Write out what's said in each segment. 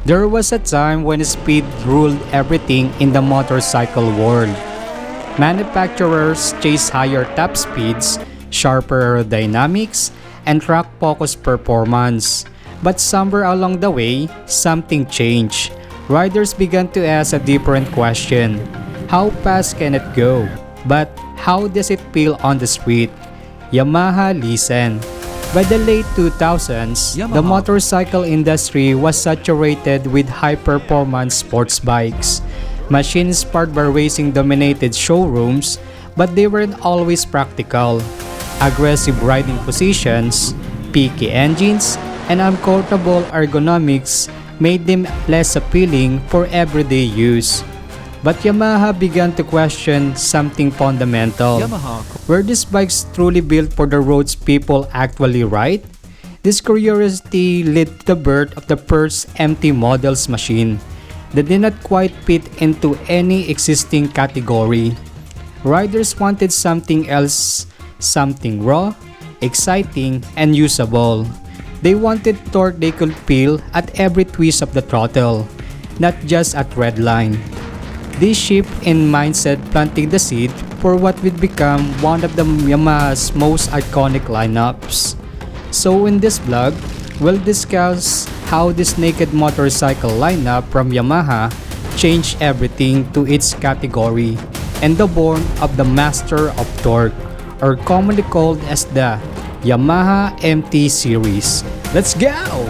There was a time when speed ruled everything in the motorcycle world. Manufacturers chased higher top speeds, sharper aerodynamics, and track-focused performance. But somewhere along the way, something changed. Riders began to ask a different question. How fast can it go? But how does it feel on the street? Yamaha listened. By the late 2000s, the motorcycle industry was saturated with high-performance sports bikes. Machines powered by racing dominated showrooms, but they weren't always practical. Aggressive riding positions, peaky engines, and uncomfortable ergonomics made them less appealing for everyday use. But Yamaha began to question something fundamental. Were these bikes truly built for the roads people actually ride? This curiosity led to the birth of the first MT Models machine that did not quite fit into any existing category. Riders wanted something else, something raw, exciting, and usable. They wanted torque they could feel at every twist of the throttle, not just at redline. This shift in mindset planted the seed for what would become one of the Yamaha's most iconic lineups. So in this vlog, we'll discuss how this naked motorcycle lineup from Yamaha changed everything to its category and the born of the Master of Torque, or commonly called as the Yamaha MT Series. Let's go!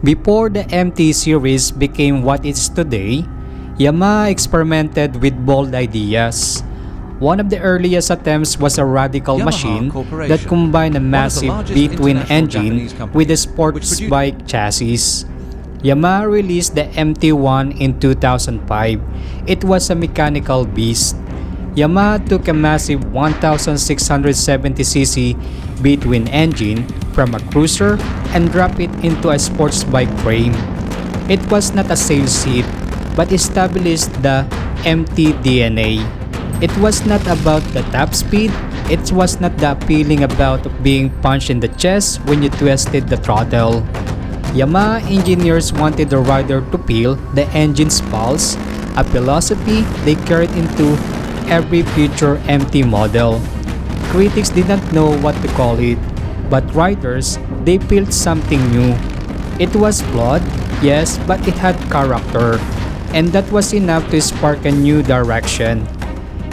Before the MT Series became what it is today, Yamaha experimented with bold ideas. One of the earliest attempts was a radical machine that combined a massive V-twin engine with a sports bike chassis. Yamaha released the MT-01 in 2005. It was a mechanical beast. Yamaha took a massive 1,670cc V-twin engine from a cruiser and dropped it into a sports bike frame. It was not a sales seat, but established the MT DNA. It was not about the top speed, it was not the appealing about being punched in the chest when you twisted the throttle. Yamaha engineers wanted the rider to feel the engine's pulse, a philosophy they carried into every future MT model. Critics did not know what to call it, but riders, they felt something new. It was flawed, yes, but it had character, and that was enough to spark a new direction.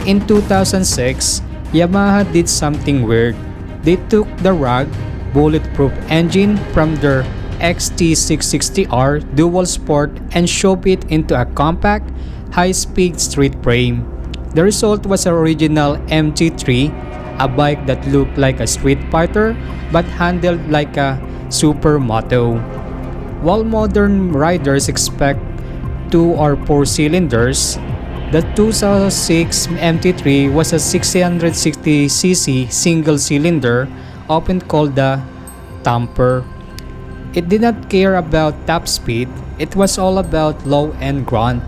In 2006, Yamaha did something weird. They took the rugged, bulletproof engine from their XT660R dual sport and shoved it into a compact, high-speed street frame. The result was an original MT-03, a bike that looked like a street fighter but handled like a supermoto. While modern riders expect 2 or 4 cylinders, the 2006 MT-03 was a 660cc single cylinder, often called the thumper. It did not care about top speed, it was all about low-end grunt.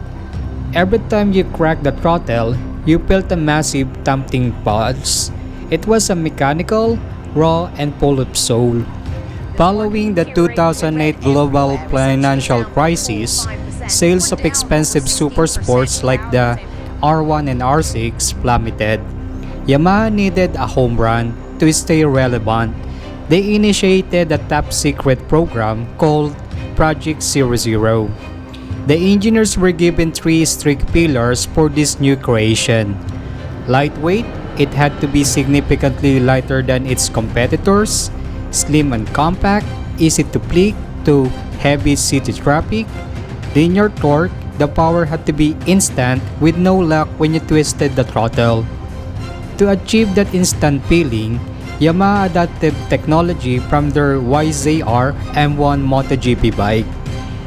Every time you cracked the throttle, you felt a massive thumping pulse. It was a mechanical, raw, and full of soul. Following the 2008 global financial crisis, sales of expensive supersports like the R1 and R6 plummeted. Yamaha needed a home run to stay relevant. They initiated a top-secret program called Project 00. The engineers were given 3 strict pillars for this new creation. Lightweight, it had to be significantly lighter than its competitors. Slim and compact, easy to flick to heavy city traffic. Linear torque, the power had to be instant with no lag when you twisted the throttle. To achieve that instant feeling, Yamaha adapted technology from their YZR M1 MotoGP bike.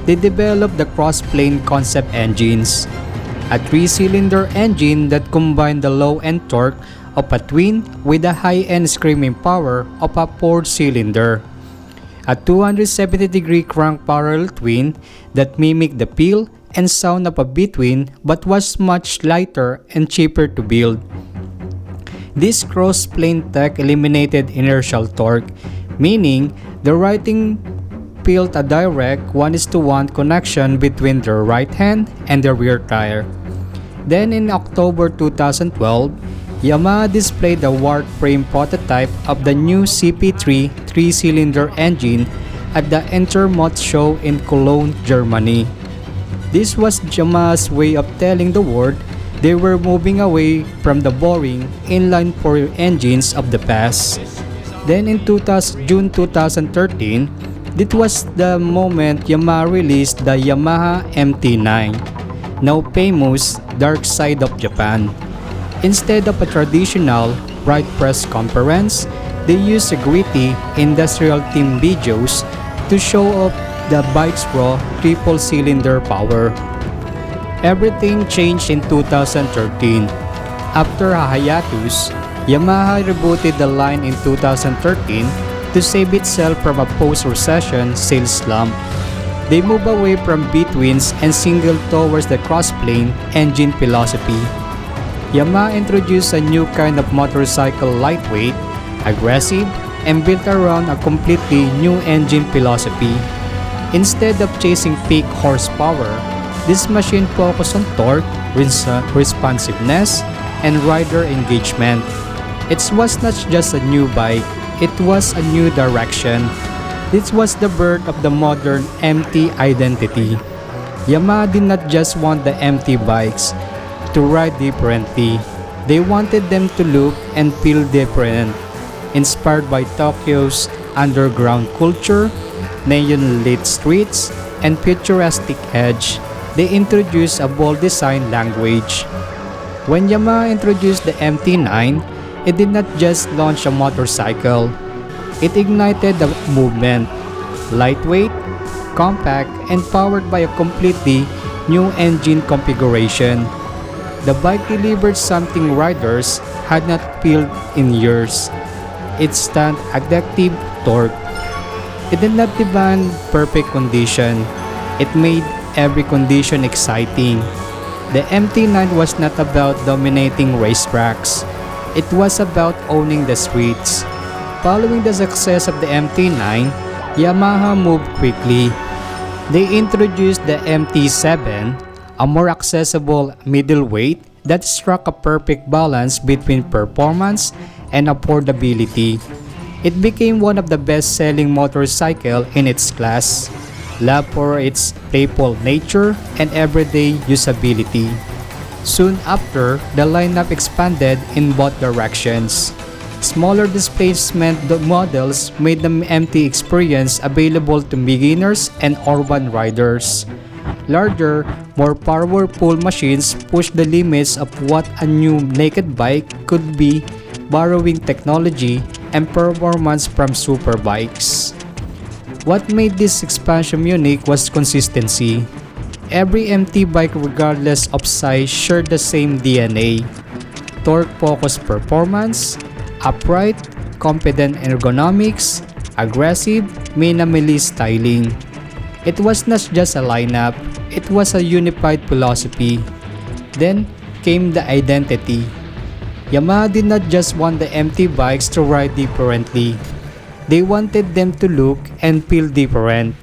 They developed the cross-plane concept engines, a 3-cylinder engine that combined the low-end torque of a twin with the high-end screaming power of a 4-cylinder. a 270-degree crank parallel twin that mimicked the feel and sound of a B-twin but was much lighter and cheaper to build. This cross-plane tech eliminated inertial torque, meaning the riding built a direct 1:1 connection between the right hand and the rear tire. Then in October 2012, Yamaha displayed the wart frame prototype of the new CP3 3-cylinder engine at the Intermot show in Cologne, Germany. This was Yamaha's way of telling the world they were moving away from the boring inline-four engines of the past. Then in June 2013, this was the moment Yamaha released the Yamaha MT-09, now famous Dark Side of Japan. Instead of a traditional right press conference, they used a gritty industrial theme videos to show off the bike's raw triple-cylinder power. Everything changed in 2013. After a hiatus, Yamaha rebooted the line in 2013 to save itself from a post-recession sales slump. They moved away from B-twins and singled towards the cross-plane engine philosophy. Yamaha introduced a new kind of motorcycle, lightweight, aggressive, and built around a completely new engine philosophy. Instead of chasing peak horsepower, this machine focused on torque, responsiveness, and rider engagement. It was not just a new bike, it was a new direction. This was the birth of the modern MT identity. Yamaha did not just want the MT bikes to ride differently. They wanted them to look and feel different. Inspired by Tokyo's underground culture, neon-lit streets, and futuristic edge, they introduced a bold design language. When Yamaha introduced the MT-09, it did not just launch a motorcycle. It ignited the movement. Lightweight, compact, and powered by a completely new engine configuration. The bike delivered something riders had not felt in years: instant addictive torque. It did not demand perfect condition. It made every condition exciting. The MT-09 was not about dominating racetracks. It was about owning the streets. Following the success of the MT-09, Yamaha moved quickly. They introduced the MT-07, a more accessible middleweight that struck a perfect balance between performance and affordability. It became one of the best-selling motorcycles in its class, loved for its playful nature and everyday usability. Soon after, the lineup expanded in both directions. Smaller displacement models made the MT experience available to beginners and urban riders. Larger, more powerful machines pushed the limits of what a new naked bike could be, borrowing technology and performance from superbikes. What made this expansion unique was consistency. Every MT bike, regardless of size, shared the same DNA: torque-focused performance, upright, confident ergonomics, aggressive, minimalist styling. It was not just a lineup, it was a unified philosophy. Then came the identity. Yamaha did not just want the MT bikes to ride differently. They wanted them to look and feel different.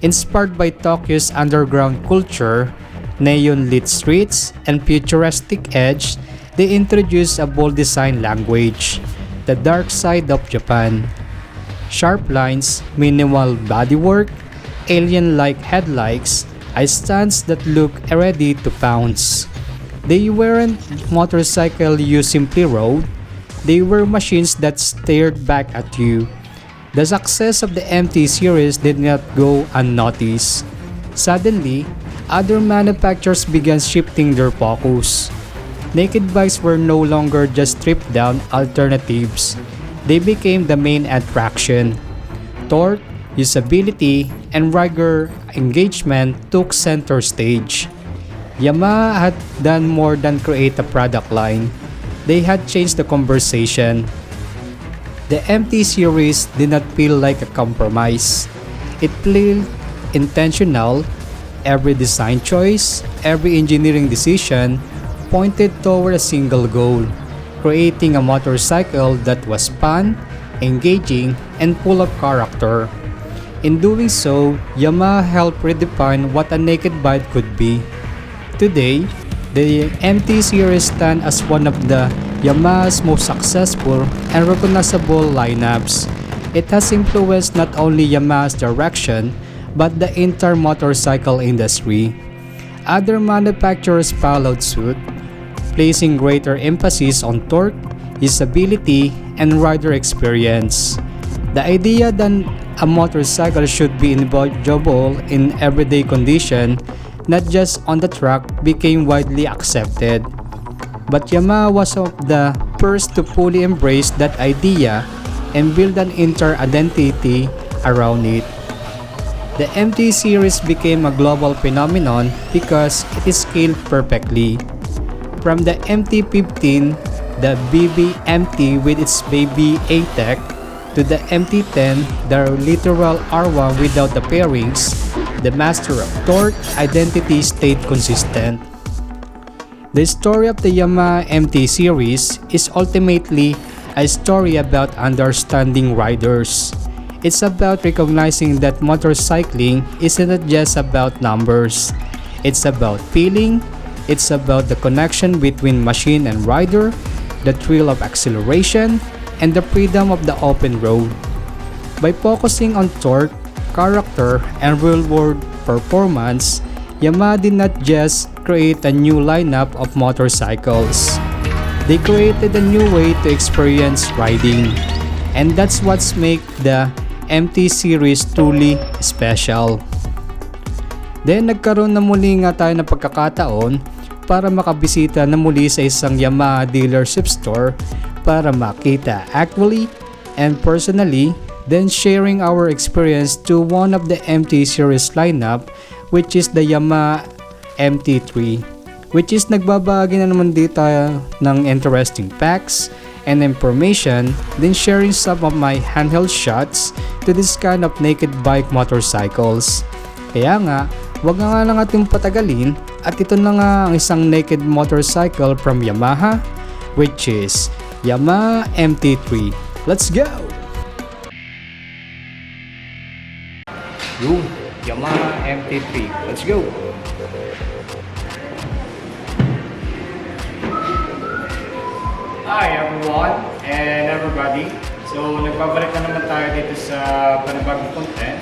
Inspired by Tokyo's underground culture, neon-lit streets, and futuristic edge, they introduced a bold design language: the dark side of Japan. Sharp lines, minimal bodywork, alien-like headlights, a stance that looked ready to pounce. They weren't motorcycles you simply rode, they were machines that stared back at you. The success of the MT Series did not go unnoticed. Suddenly, other manufacturers began shifting their focus. Naked bikes were no longer just stripped-down alternatives. They became the main attraction. Torque, usability, and rider engagement took center stage. Yamaha had done more than create a product line. They had changed the conversation. The MT series did not feel like a compromise. It felt intentional. Every design choice, every engineering decision pointed toward a single goal: creating a motorcycle that was fun, engaging, and full of character. In doing so, Yamaha helped redefine what a naked bike could be. Today, the MT Series stands as one of the Yamaha's most successful and recognizable lineups. It has influenced not only Yamaha's direction, but the entire motorcycle industry. Other manufacturers followed suit, placing greater emphasis on torque, usability, and rider experience. The idea that a motorcycle should be enjoyable in everyday condition, not just on the track, became widely accepted. But Yamaha was one of the first to fully embrace that idea and build an entire identity around it. The MT series became a global phenomenon because it is scaled perfectly. From the MT-15, the BB-MT with its baby A-Tech, to the MT-10, the literal R1 without the fairings, the master of torque identity stayed consistent. The story of the Yamaha MT series is ultimately a story about understanding riders. It's about recognizing that motorcycling isn't just about numbers. It's about feeling, it's about the connection between machine and rider, the thrill of acceleration, and the freedom of the open road. By focusing on torque, character, and real-world performance, Yamaha did not just create a new lineup of motorcycles. They created a new way to experience riding. And that's what's make the MT series truly special. Then nagkaroon na muli nga tayo ng pagkakataon para makabisita na muli sa isang Yamaha dealership store para makita actually and personally, then sharing our experience to one of the MT series lineup, which is the Yamaha MT-03, which is nagbabahagi na naman dito ng interesting facts and information, then sharing some of my handheld shots to this kind of naked bike motorcycles. Kaya nga, wag na nga lang ating patagalin at ito na nga ang isang naked motorcycle from Yamaha, which is Yamaha MT-03. Let's go! Yun, Yamaha MT-03. Let's go! Hi everyone and everybody. So nagbabalik na naman tayo dito sa panibagong content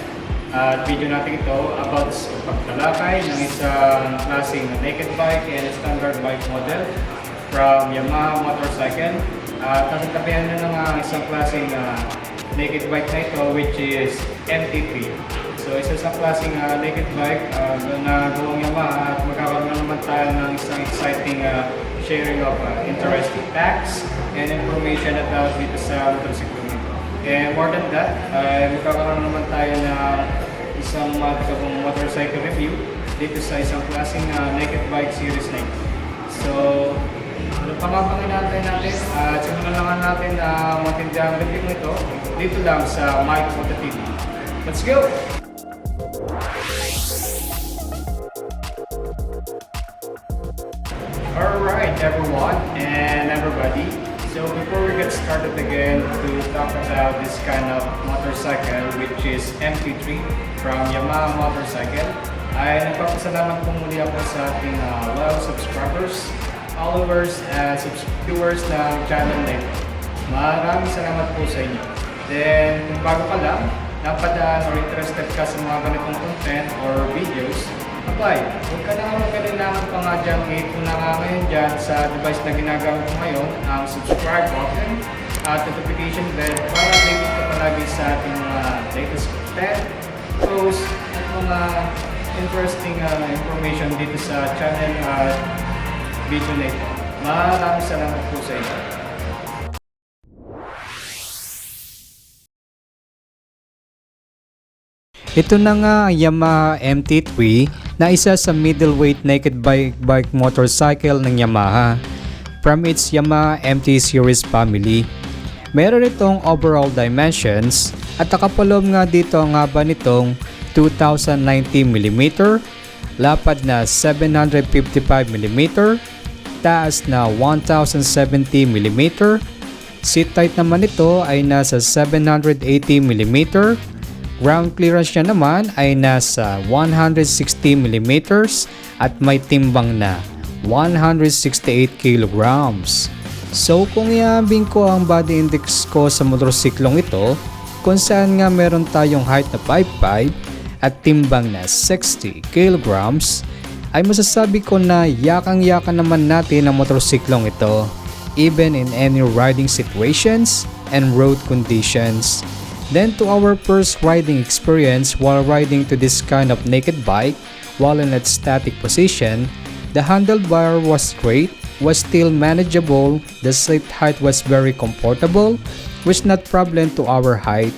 at video natin ito about sa pagtalakay ng isang klaseng naked bike and standard bike model from Yamaha Motorcycle. At nasatabihan na ng isang klaseng naked bike na ito, which is MT-03. So isa sa klaseng naked bike na gawang Yamaha at magkakaroon na naman tayo ng isang exciting sharing of interesting facts and information about dito sa motorcycle nito. And more than that, magkakaroon naman tayo ng isang motorcycle review dito sa isang klaseng naked bike series na ito. So, ano pa nga bang inaantay natin? Simulan lang natin ang matindihang review nito dito lang sa Mykmoto TV. Let's go! Alright everyone and everybody, so before we get started again to talk about this kind of motorcycle, which is MT-03 from Yamaha Motorcycle, ay nagpapasalamat po muli ako sa ating loyal subscribers, followers, and viewers ng channel na ito. Maraming salamat po sa inyo. Then kung bago ka lang, napadaan or interested ka sa mga ganitong content or videos, abay, huwag ka na magkailangan pa nga dyan, hit mo na nga ngayon dyan sa device na ginagamit mo ngayon, ang subscribe button at notification bell para updated ka palagi sa ating mga latest content, posts, at mga interesting information dito sa channel at video na ito. Maraming salamat po sa inyo. Ito na nga ang Yamaha MT-03 na isa sa middleweight naked bike motorcycle ng Yamaha from its Yamaha MT Series family. Meron itong overall dimensions at nakapaloob nga dito ang haba nitong 2090mm, lapad na 755mm, taas na 1070mm, seat height naman nito ay nasa 780mm, ground clearance niya naman ay nasa 160mm at may timbang na 168 kilograms. So kung iambing ko ang body index ko sa motorsiklong ito, kung saan nga meron tayong height na 5'5" at timbang na 60 kilograms, ay masasabi ko na yakang-yakan naman natin ang motorsiklong ito, even in any riding situations and road conditions. Then to our first riding experience while riding to this kind of naked bike while in its static position, the handlebar was straight, was still manageable, the seat height was very comfortable, which not problem to our height.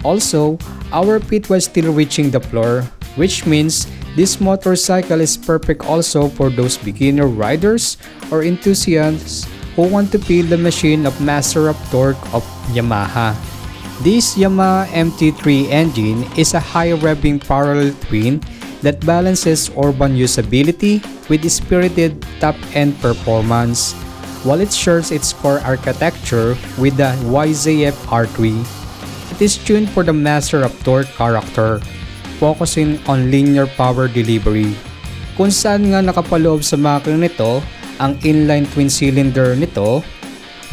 Also, our feet was still reaching the floor, which means this motorcycle is perfect also for those beginner riders or enthusiasts who want to feel the machine of master of torque of Yamaha. This Yamaha MT-03 engine is a high revving parallel twin that balances urban usability with spirited top-end performance, while it shares its core architecture with the YZF R3. It is tuned for the master of torque character, focusing on linear power delivery, kung saan nga nakapaloob sa makina nito ang inline twin cylinder nito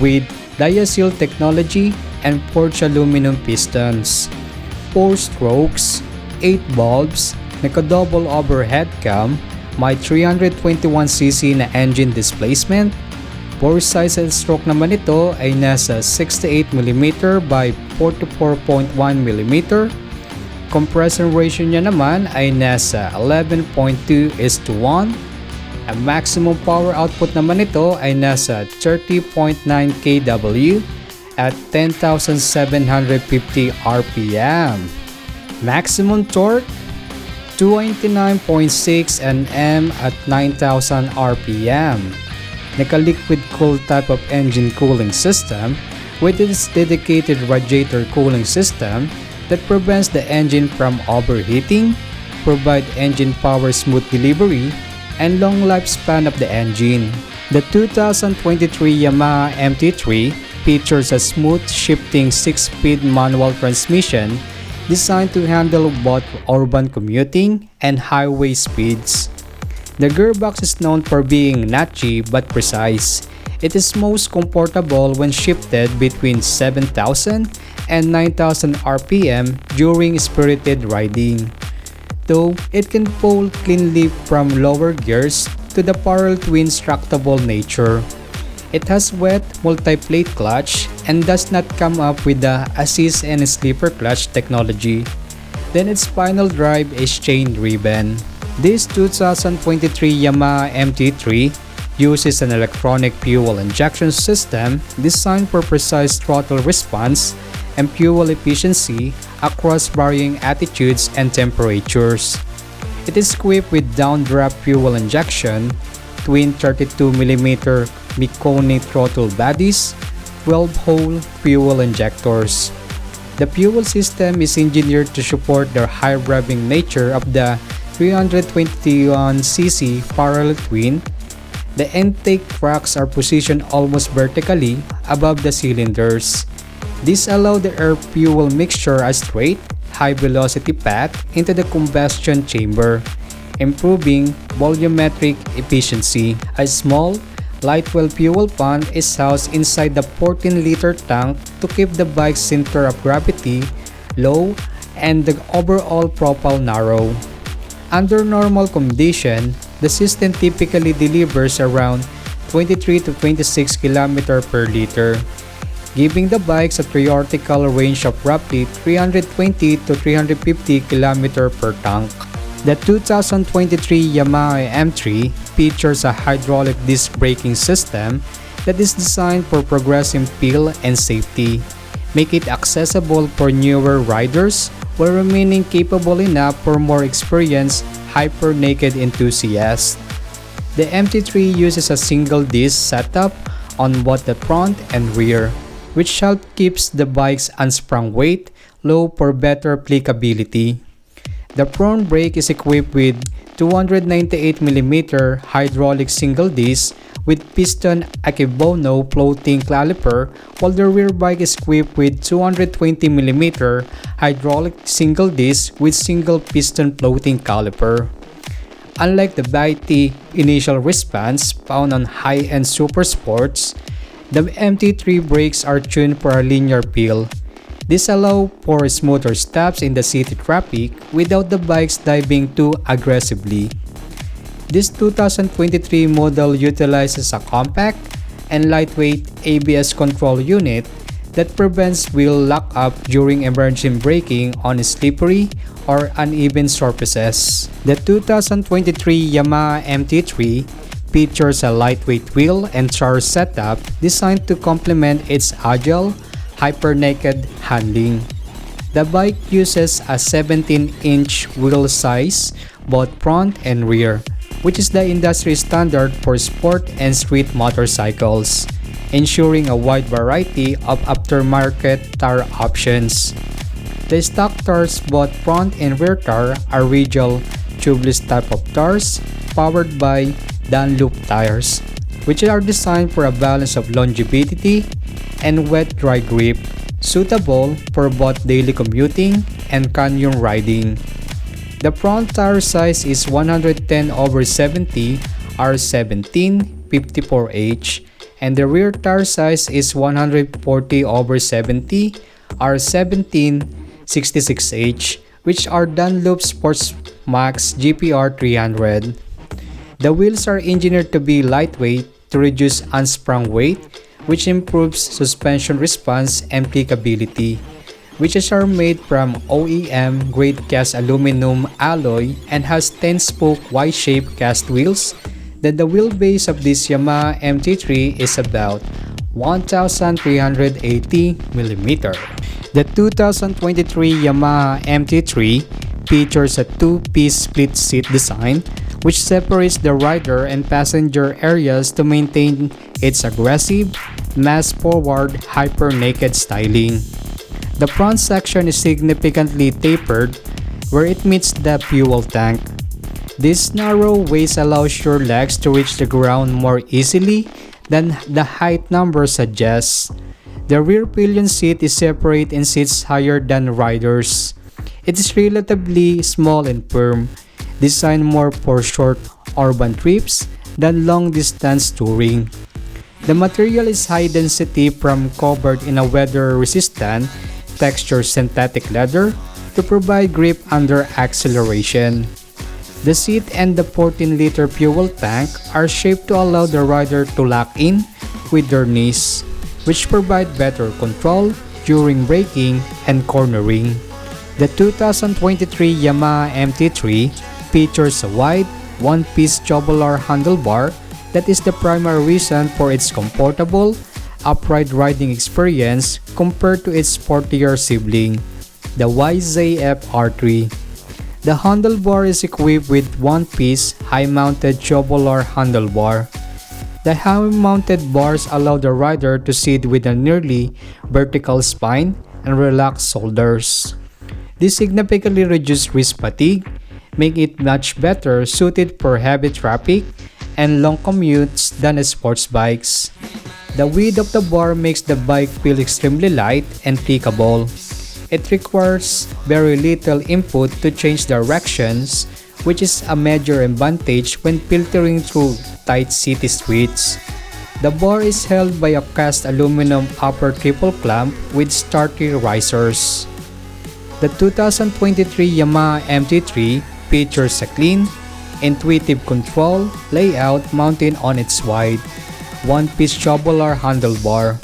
with diacetyl technology and forged aluminum pistons, 4 strokes, 8 bulbs, naka-double overhead cam, may 321cc na engine displacement, bore size and stroke naman ito ay nasa 68mm by 44.1mm, compression ratio niya naman ay nasa 11.2:1, ang maximum power output naman ito ay nasa 30.9 kW at 10,750 RPM. Maximum torque 229.6 Nm at 9,000 RPM. Naka-liquid cooled type of engine cooling system with its dedicated radiator cooling system that prevents the engine from overheating, provide engine power smooth delivery, and long lifespan of the engine. The 2023 Yamaha MT-03 features a smooth shifting 6-speed manual transmission designed to handle both urban commuting and highway speeds. The gearbox is known for being notchy but precise. It is most comfortable when shifted between 7,000 and 9,000 RPM during spirited riding, though it can fold cleanly from lower gears to the parallel twin tractable nature. It has wet multi-plate clutch and does not come up with the assist and sleeper clutch technology. Then its final drive is chain-driven. This 2023 Yamaha MT-03 uses an electronic fuel injection system designed for precise throttle response and fuel efficiency across varying altitudes and temperatures. It is equipped with downdraft fuel injection, twin 32mm Mykmoto throttle bodies, 12-hole fuel injectors. The fuel system is engineered to support the high revving nature of the 321cc parallel twin. The intake tracks are positioned almost vertically above the cylinders. This allows the air-fuel mixture a straight, high-velocity path into the combustion chamber, improving volumetric efficiency. A small, light-well fuel pump is housed inside the 14-liter tank to keep the bike's center of gravity low and the overall profile narrow. Under normal condition, the system typically delivers around 23 to 26 km per liter, giving the bikes a theoretical range of roughly 320 to 350 km per tank. The 2023 Yamaha M3 features a hydraulic disc braking system that is designed for progressive feel and safety, make it accessible for newer riders while remaining capable enough for more experienced hyper-naked enthusiasts. The MT-03 uses a single disc setup on both the front and rear, which helps keeps the bike's unsprung weight low for better applicability. The front brake is equipped with 298mm hydraulic single disc with piston Akebono floating caliper, while the rear bike is equipped with 220mm hydraulic single disc with single piston floating caliper. Unlike the bitey initial response found on high-end super sports, the MT-03 brakes are tuned for a linear feel. This allows for smoother stops in the city traffic without the bikes diving too aggressively. This 2023 model utilizes a compact and lightweight ABS control unit that prevents wheel lock-up during emergency braking on slippery or uneven surfaces. The 2023 Yamaha MT-03 features a lightweight wheel and tire setup designed to complement its agile, hyper-naked handling. The bike uses a 17-inch wheel size, both front and rear, which is the industry standard for sport and street motorcycles, ensuring a wide variety of aftermarket tire options. The stock tires, both front and rear tire, are radial tubeless type of tires powered by Dunlop tires, which are designed for a balance of longevity and wet-dry grip, suitable for both daily commuting and canyon riding. The front tire size is 110/70 R17 54H and the rear tire size is 140/70 R17 66H, which are Dunlop Sports Max GPR 300. The wheels are engineered to be lightweight to reduce unsprung weight, which improves suspension response and applicability, which are made from OEM grade cast aluminum alloy and has 10-spoke Y-shaped cast wheels. The wheelbase of this Yamaha MT-03 is about 1,380mm. The 2023 Yamaha MT-03 features a two-piece split seat design, which separates the rider and passenger areas to maintain its aggressive, mass-forward, hyper-naked styling. The front section is significantly tapered where it meets the fuel tank. This narrow waist allows your legs to reach the ground more easily than the height number suggests. The rear pillion seat is separate and sits higher than riders. It is relatively small and firm, designed more for short urban trips than long-distance touring. The material is high density from covered in a weather-resistant textured synthetic leather to provide grip under acceleration. The seat and the 14-liter fuel tank are shaped to allow the rider to lock in with their knees, which provide better control during braking and cornering. The 2023 Yamaha MT-03 features a wide, one-piece tubular handlebar that is the primary reason for its comfortable, upright riding experience compared to its sportier sibling, the YZF R3. The handlebar is equipped with one-piece, high-mounted tubular handlebar. The high-mounted bars allow the rider to sit with a nearly vertical spine and relaxed shoulders. This significantly reduces wrist fatigue, making it much better suited for heavy traffic and long commutes than sports bikes. The width of the bar makes the bike feel extremely light and clickable. It requires very little input to change directions, which is a major advantage when filtering through tight city streets. The bar is held by a cast aluminum upper triple clamp with sturdy risers. The 2023 Yamaha MT-03 features a clean, intuitive control layout mounted on its wide, one-piece tubular handlebar.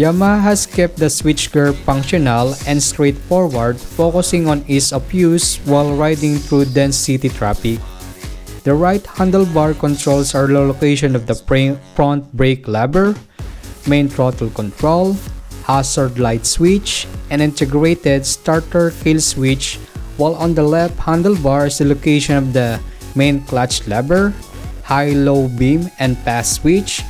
Yamaha has kept the switchgear functional and straightforward, focusing on ease of use while riding through dense city traffic. The right handlebar controls are the location of the front brake lever, main throttle control, hazard light switch, and integrated starter kill switch, while on the left handlebar is the location of the main clutch lever, high-low beam and pass switch,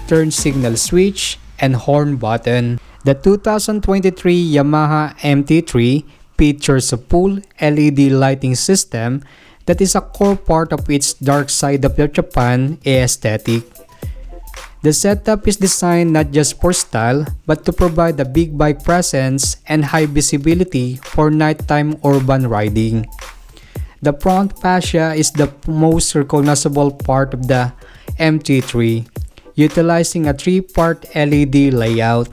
turn signal switch, and horn button. The 2023 Yamaha MT-03 features a full LED lighting system that is a core part of its dark side of the Japan aesthetic. The setup is designed not just for style but to provide a big bike presence and high visibility for nighttime urban riding. The front fascia is the most recognizable part of the MT-03, utilizing a three-part LED layout.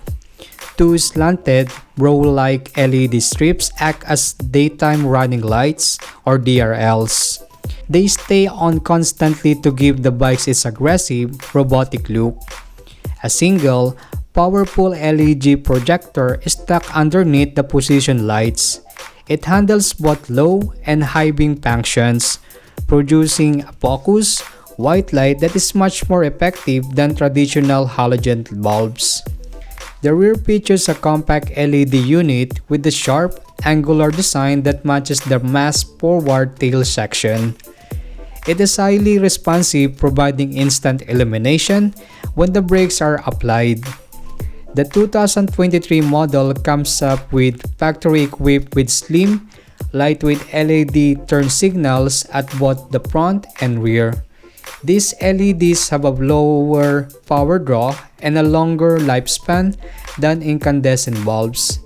Two slanted, row-like LED strips act as daytime running lights or DRLs. They stay on constantly to give the bikes its aggressive, robotic look. A single, powerful LED projector is stuck underneath the position lights. It handles both low and high beam functions, producing a focus, white light that is much more effective than traditional halogen bulbs. The rear features a compact LED unit with a sharp, angular design that matches the mass forward tail section. It is highly responsive, providing instant illumination when the brakes are applied. The 2023 model comes up with factory-equipped with slim, lightweight LED turn signals at both the front and rear. These LEDs have a lower power draw and a longer lifespan than incandescent bulbs.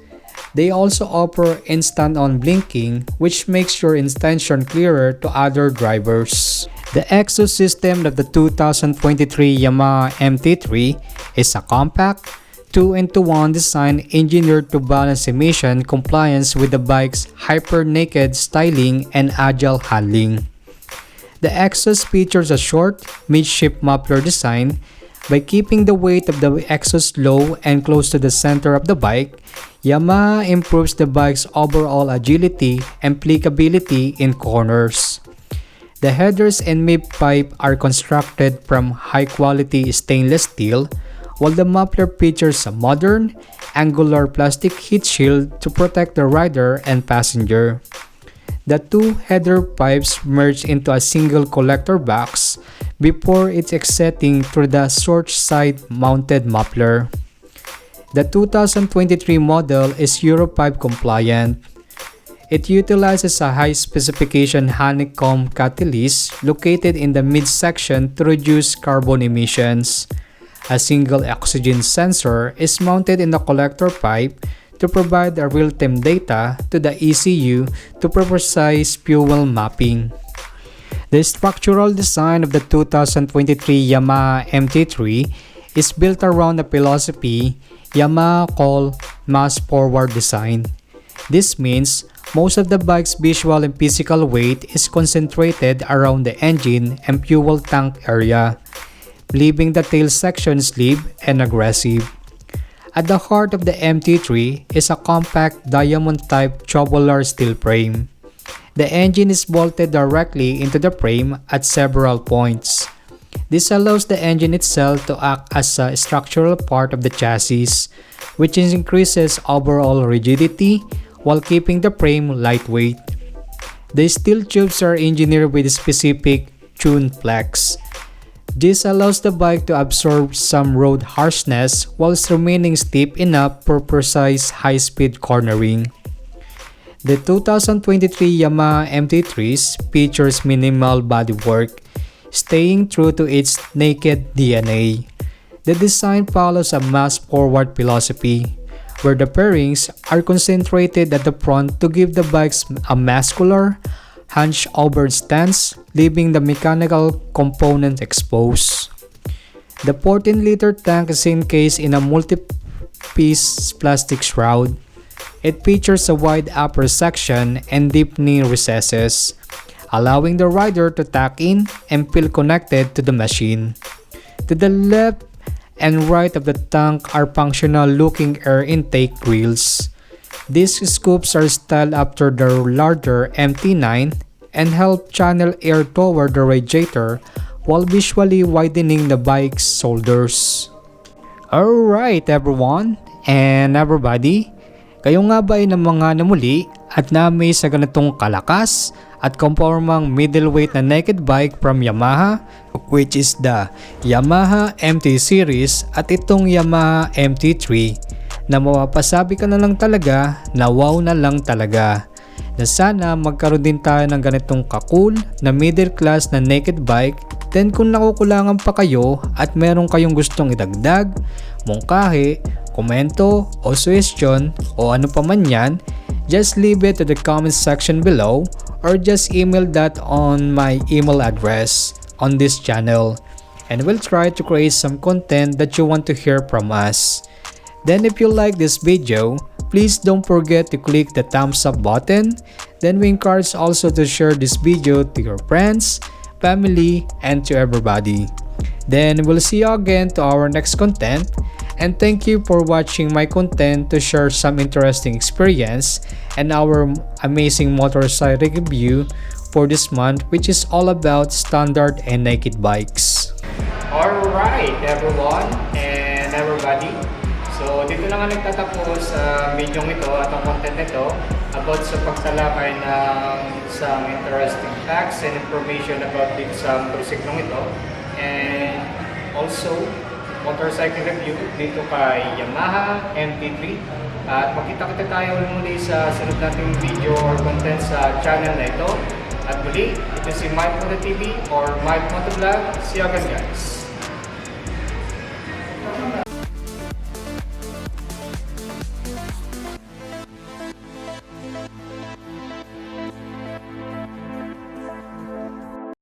They also offer instant-on blinking, which makes your intention clearer to other drivers. The exhaust system of the 2023 Yamaha MT-03 is a compact, 2-in-1 design engineered to balance emission compliance with the bike's hyper-naked styling and agile handling. The exhaust features a short, midship muffler design. By keeping the weight of the exhaust low and close to the center of the bike, Yamaha improves the bike's overall agility and applicability in corners. The headers and mid pipe are constructed from high-quality stainless steel, while the muffler features a modern, angular plastic heat shield to protect the rider and passenger. The two header pipes merge into a single collector box before its exiting through the short side-mounted muffler. The 2023 model is Euro 5 compliant. It utilizes a high-specification honeycomb catalyst located in the midsection to reduce carbon emissions. A single oxygen sensor is mounted in the collector pipe to provide the real-time data to the ECU to precise fuel mapping. The structural design of the 2023 Yamaha MT-03 is built around a philosophy Yamaha calls mass forward design. This means most of the bike's visual and physical weight is concentrated around the engine and fuel tank area, leaving the tail section sleek and aggressive. At the heart of the MT-03 is a compact diamond-type tubular steel frame. The engine is bolted directly into the frame at several points. This allows the engine itself to act as a structural part of the chassis, which increases overall rigidity while keeping the frame lightweight. The steel tubes are engineered with specific tuned flex. This allows the bike to absorb some road harshness whilst remaining steep enough for precise high-speed cornering. The 2023 Yamaha MT-03 features minimal bodywork, staying true to its naked DNA. The design follows a mass-forward philosophy, where the fairings are concentrated at the front to give the bikes a muscular, hunched-over stance, leaving the mechanical components exposed. The 14-liter tank is encased in a multi-piece plastic shroud. It features a wide upper section and deep knee recesses, allowing the rider to tuck in and feel connected to the machine. To the left and right of the tank are functional-looking air intake grills. These scoops are styled after the larger MT-09 and help channel air toward the radiator while visually widening the bike's shoulders. Alright everyone and everybody, kayo nga ba ay ng mga namuli at namay sa ganitong kalakas at kompormang middleweight na naked bike from Yamaha, which is the Yamaha MT Series at itong Yamaha MT-03? na mapapasabi ka na lang talaga na wow na lang talaga. Na sana magkaroon din tayo ng ganitong kakul na middle class na naked bike. Then kung nakukulangan pa kayo at meron kayong gustong idagdag, mungkahi, komento o suggestion o ano pa man yan, just leave it to the comment section below or just email that on my email address on this channel, and we'll try to create some content that you want to hear from us. Then if you like this video, please don't forget to click the thumbs up button. Then we encourage also to share this video to your friends, family, and to everybody. Then we'll see you again to our next content, and thank you for watching my content to share some interesting experience and our amazing motorcycle review for this month, which is all about standard and naked bikes. Alright everyone and everybody, so dito na nga nagtatapos sa video ito at ang content nito about sa pagtalakay ng some interesting facts and information about dito sa motorsiklong ito, and also motorcycle review dito kay Yamaha MT-03. At magkita-kita tayo muli sa sunod nating video or content sa channel na ito. At muli, ito si Mykmoto TV or Mykmoto Vlog. See you again guys!